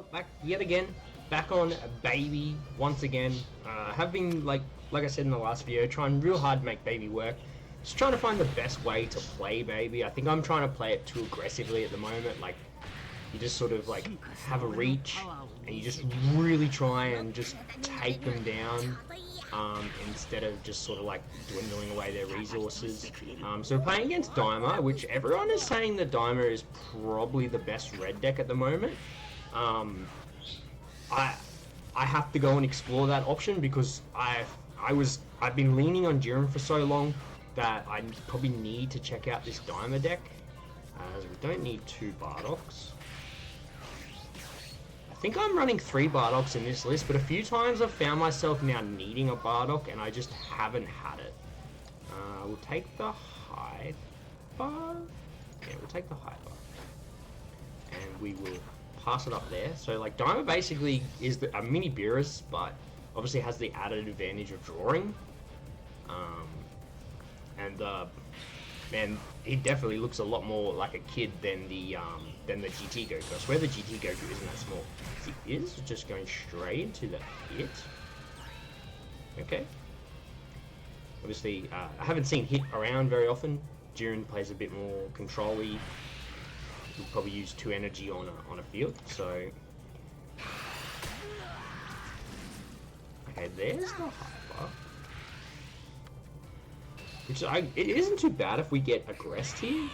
well, back yet again, back on Baby once again. Have been like I said in the last video, trying real hard to make Baby work. Just trying to find the best way to play Baby. I think I'm trying to play it too aggressively at the moment. Like you just sort of like have a reach and you just really try and just take them down. Instead of just sort of like dwindling away their resources. So we're playing against Diama, which everyone is saying that Diama is probably the best red deck at the moment. I have to go and explore that option because I've been leaning on Jiren for so long that I probably need to check out this Diama deck, as we don't need 2 Bardoks. I think I'm running 3 Bardoks in this list, but a few times I've found myself now needing a Bardok and I just haven't had it. We'll take the Hyper. Yeah, we'll take the Hyper. And we will pass it up there. So like Diamond basically is a mini Beerus, but obviously has the added advantage of drawing. Man, he definitely looks a lot more like a kid than the GT Goku. I swear the GT Goku isn't that small. He is just going straight into the hit. Okay. Obviously, I haven't seen hit around very often. Jiren plays a bit more control-y. We'll probably use 2 energy on a field. So, okay, there's the Hyper. Which it isn't too bad if we get aggressed here,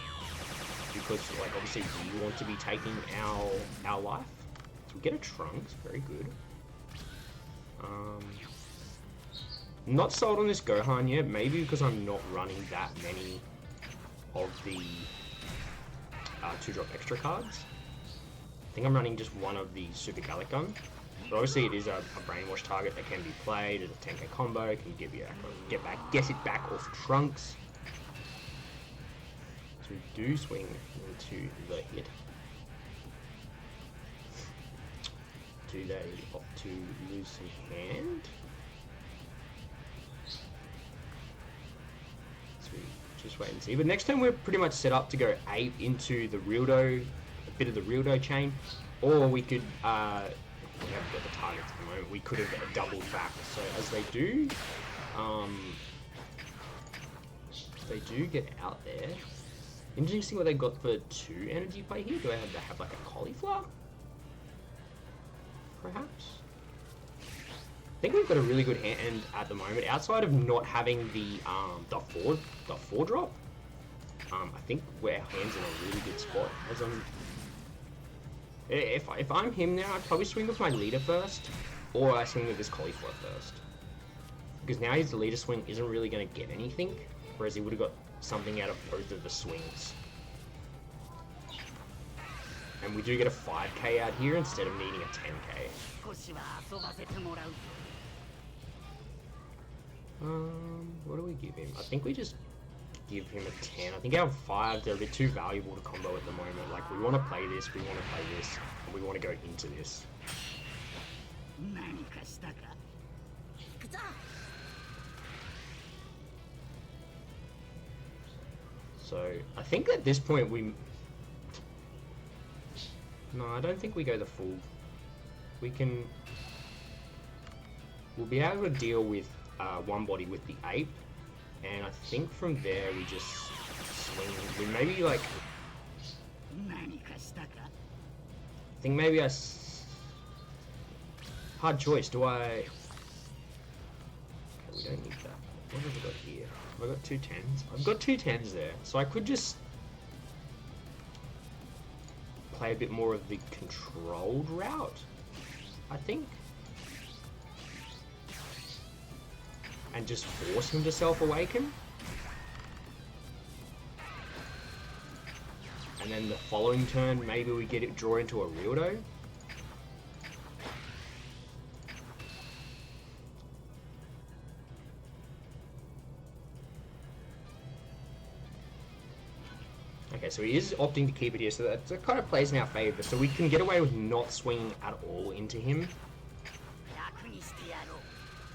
because like obviously we want to be taking our life. So we get a Trunks, very good. Not sold on this Gohan yet, maybe because I'm not running that many of the 2-drop extra cards. I think I'm running just one of the Super Gallic Gun. But obviously it is a brainwash target that can be played as a 10k combo, can give you get it back off Trunks. So we do swing into the hit. Do they opt to lose some hand? So we just wait and see. But next time we're pretty much set up to go ape into the Rildo, a bit of the Rildo chain, or we could we haven't got the targets at the moment. We could have doubled back. So as they do get out there. Interesting to see what they got for 2 energy play here. Do I have like a cauliflower? Perhaps. I think we've got a really good hand at the moment. Outside of not having the 4-drop, I think our hand's in a really good spot. As if I'm him now, I'd probably swing with my leader first, or I swing with this cauliflower first. Because now his leader swing isn't really going to get anything, whereas he would have got something out of both of the swings. And we do get a 5k out here instead of needing a 10k. What do we give him? I think we just give him a 10. I think our 5s are a bit too valuable to combo at the moment. Like, we want to play this, and we want to go into this. So, I think at this point no, I don't think we go the full. We'll be able to deal with one body with the ape. And I think from there we just swing. We maybe like. I think maybe hard choice. Do I? Okay, we don't need that. What have I got here? Have I got 2 10s? I've got 2 10s there, so I could just play a bit more of the controlled route, I think. And just force him to self-awaken. And then the following turn, maybe we get it draw into a Rildo. Okay, so he is opting to keep it here, so that kind of plays in our favor. So we can get away with not swinging at all into him.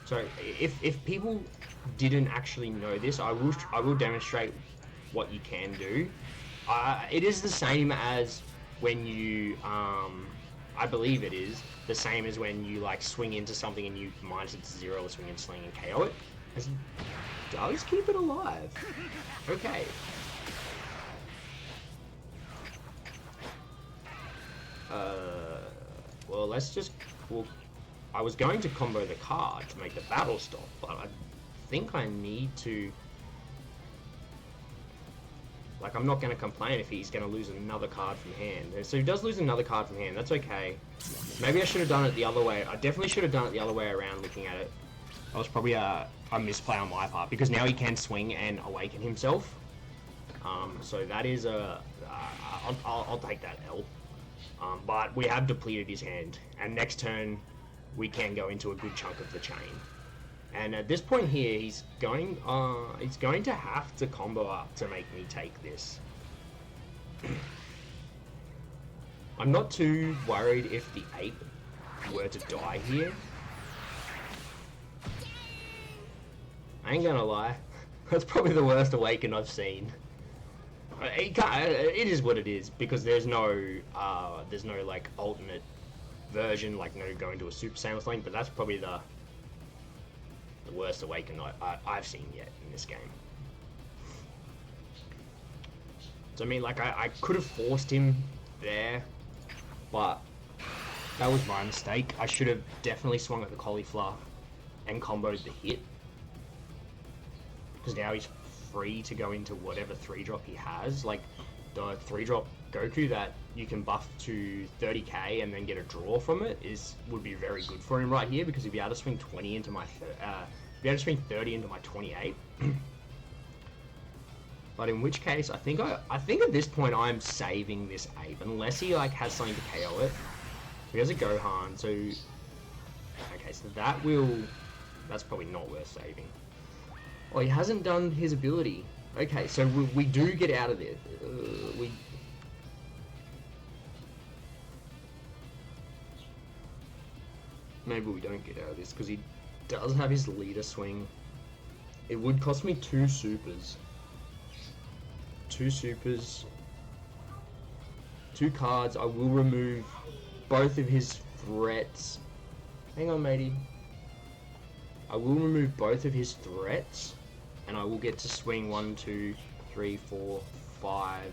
So if people didn't actually know this, I will demonstrate what you can do. It is the same as when you I I believe it is the same as when you like swing into something and you minus it to 0 or swing into something and KO it. As he does keep it alive. Okay. Well, let's just... Well, I was going to combo the card to make the battle stop, but I think I need to... Like, I'm not going to complain if he's going to lose another card from hand. So he does lose another card from hand, that's okay. Maybe I should have done it the other way. I definitely should have done it the other way around looking at it. That was probably a misplay on my part, because now he can swing and awaken himself. So that is a... I'll take that L. But we have depleted his hand, and next turn we can go into a good chunk of the chain. And at this point here, he's going to have to combo up to make me take this. I'm not too worried if the ape were to die here. I ain't gonna lie, that's probably the worst awaken I've seen. It is what it is, because there's no like alternate version, like no going to a Super Saiyan or something, but that's probably the worst awaken I've seen yet in this game. So I mean, like I could have forced him there, but that was my mistake. I should have definitely swung at the cauliflower and comboed the hit, because now he's free to go into whatever 3-drop he has. Like the 3-drop Goku that you can buff to 30k and then get a draw from it would be very good for him right here, because he'd be able to swing 20 into my be able to swing 30 into my 28. But in which case, I think at this point I'm saving this ape unless he like has something to KO it. He has a Gohan, so okay, so that's probably not worth saving. Oh, he hasn't done his ability. Okay, so we do get out of there. Maybe we don't get out of this, because he does have his leader swing. It would cost me 2 supers. 2 supers. 2 cards. I will remove both of his threats. Hang on, matey. I will remove both of his threats, and I will get to swing 1, 2, 3, 4, 5.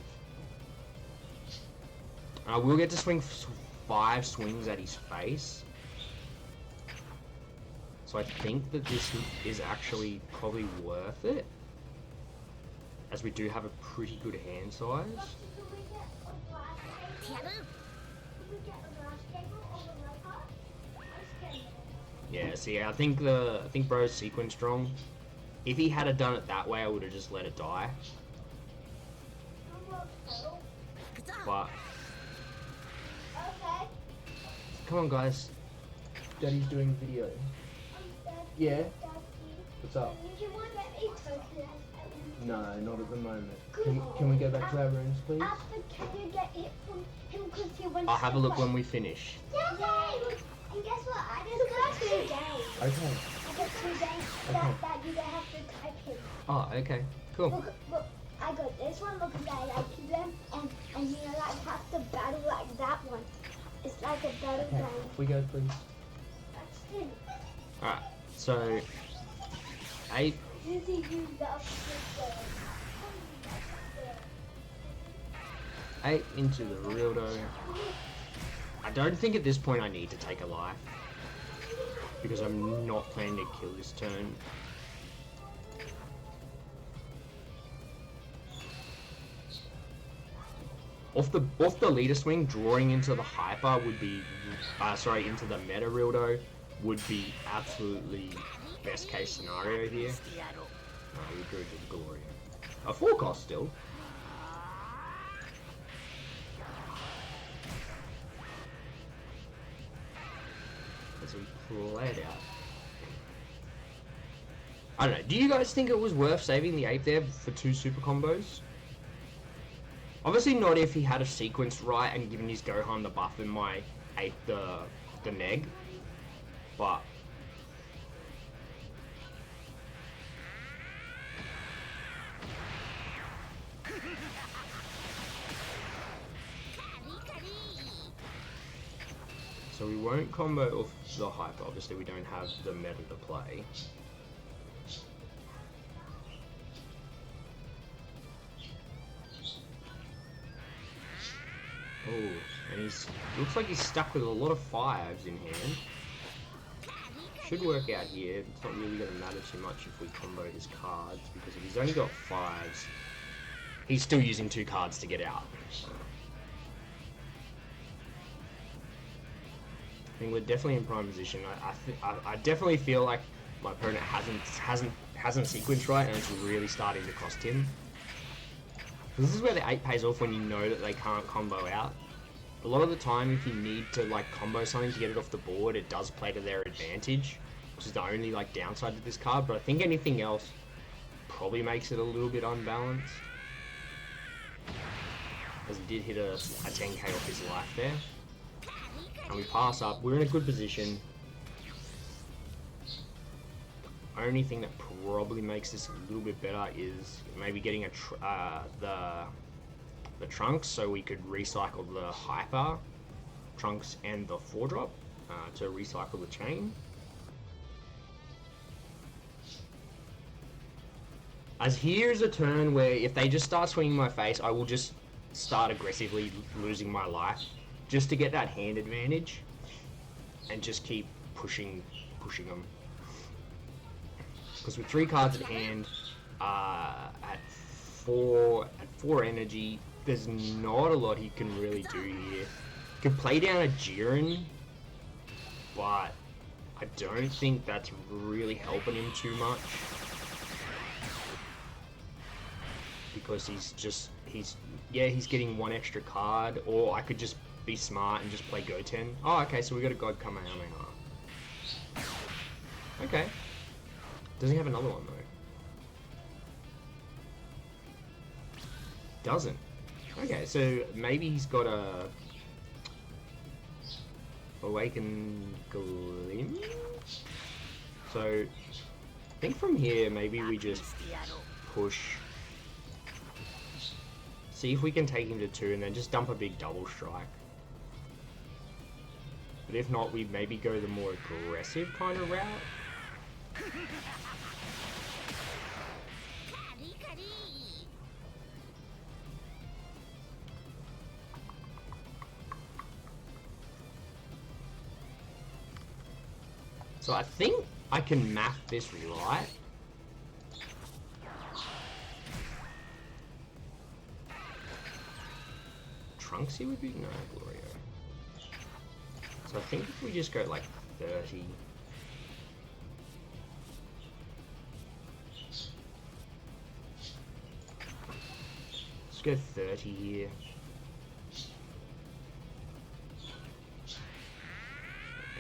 And I will get to swing 5 swings at his face. So I think that this is actually probably worth it, as we do have a pretty good hand size. Yeah, see, I think bro's sequence strong. If he had done it that way, I would have just let it die. But come on, guys. Daddy's doing video. Yeah. What's up? No, not at the moment. Can we go back to our rooms, please? Can you get it from him, because he went... I'll have a look when we finish. Yay! And guess what? I just got 2 days. Okay. I got 2 days that you don't have to type in. Oh, okay. Cool. Look, I got this one. Look, I like them, and you know, like have to battle like that one. It's like a battleground. Okay. We go, please. That's it. Alright, so 8. Did he use the upstairs? 8 into the real dough. I don't think at this point I need to take a life, because I'm not planning to kill this turn. Off the leader swing, drawing into the hyper would be, into the meta Rildo would be absolutely best case scenario here. We drew to Gloria. A 4 cost still. As we play it out. I don't know, do you guys think it was worth saving the ape there for 2 super combos? Obviously not if he had a sequence right and given his Gohan the buff and my ape the neg, but we won't combo off the hyper. Obviously, we don't have the meta to play. Oh, and looks like he's stuck with a lot of 5s in hand. Should work out here. It's not really going to matter too much if we combo his cards, because if he's only got 5s, he's still using 2 cards to get out. I think we're definitely in prime position. I definitely feel like my opponent hasn't sequenced right, and it's really starting to cost him. This is where the 8 pays off when you know that they can't combo out. A lot of the time, if you need to like combo something to get it off the board, it does play to their advantage, which is the only like downside to this card. But I think anything else probably makes it a little bit unbalanced, as he did hit a 10k off his life there. And we pass up. We're in a good position. Only thing that probably makes this a little bit better is maybe getting the trunks, so we could recycle the hyper trunks and the 4-drop to recycle the chain. As here's a turn where if they just start swinging my face, I will just start aggressively losing my life, just to get that hand advantage, and just keep pushing them. Because with 3 cards at hand, at 4 energy, there's not a lot he can really do here. He could play down a Jiren, but I don't think that's really helping him too much. Because he's getting 1 extra card, or I could just be smart and just play Goten. Oh, okay, so we got a God Kamehameha. Okay. Doesn't he have another one, though? Doesn't. Okay, so maybe he's got a Awaken Gleam? So, I think from here, maybe we just push. See if we can take him to 2 and then just dump a big double strike. But if not, we maybe go the more aggressive kind of route. So I think I can map this right. Trunksy would be? No, Glorio. So I think if we just go like 30. Let's go 30 here.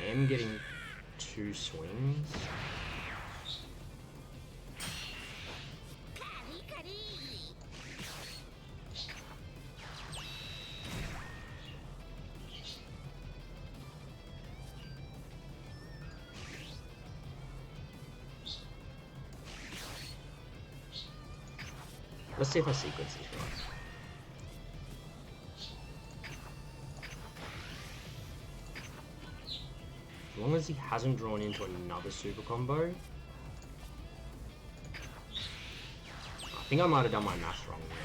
I am getting 2 swings. Let's see if I sequence this right. As long as he hasn't drawn into another super combo. I think I might have done my math wrong there.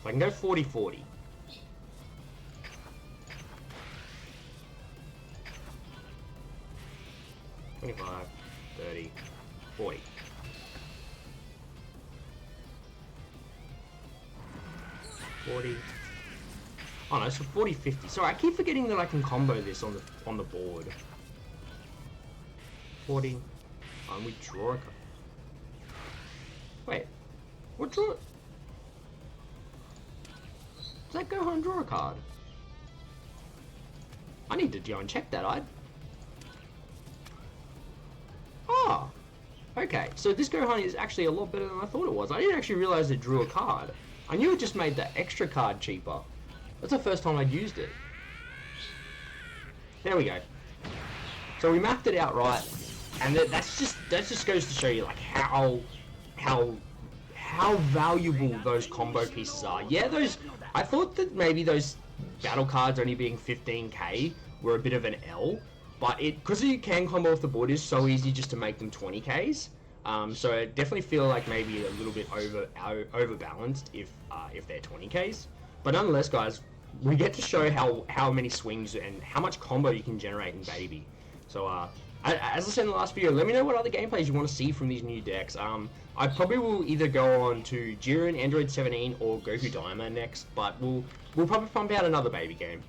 So I can go 40-40. $25, $30, $40. $40. Oh no, so 40-50. Sorry, I keep forgetting that I can combo this on the board. 40. And we draw a card. Wait, what draw? Does that go and draw a card? I need to go and check that. Oh, okay. So this Gohan is actually a lot better than I thought it was. I didn't actually realize it drew a card. I knew it just made the extra card cheaper. That's the first time I'd used it. There we go. So we mapped it out right. And that just goes to show you like how valuable those combo pieces are. Yeah, I thought that maybe those battle cards only being 15k were a bit of an L, but because you can combo off the board, is so easy just to make them 20ks. So I definitely feel like maybe a little bit overbalanced if they're 20ks. But nonetheless, guys, we get to show how many swings and how much combo you can generate in Baby. So as I said in the last video, let me know what other gameplays you want to see from these new decks. I probably will either go on to Jiren, Android 17, or Goku Diama next, but we'll probably pump out another Baby game.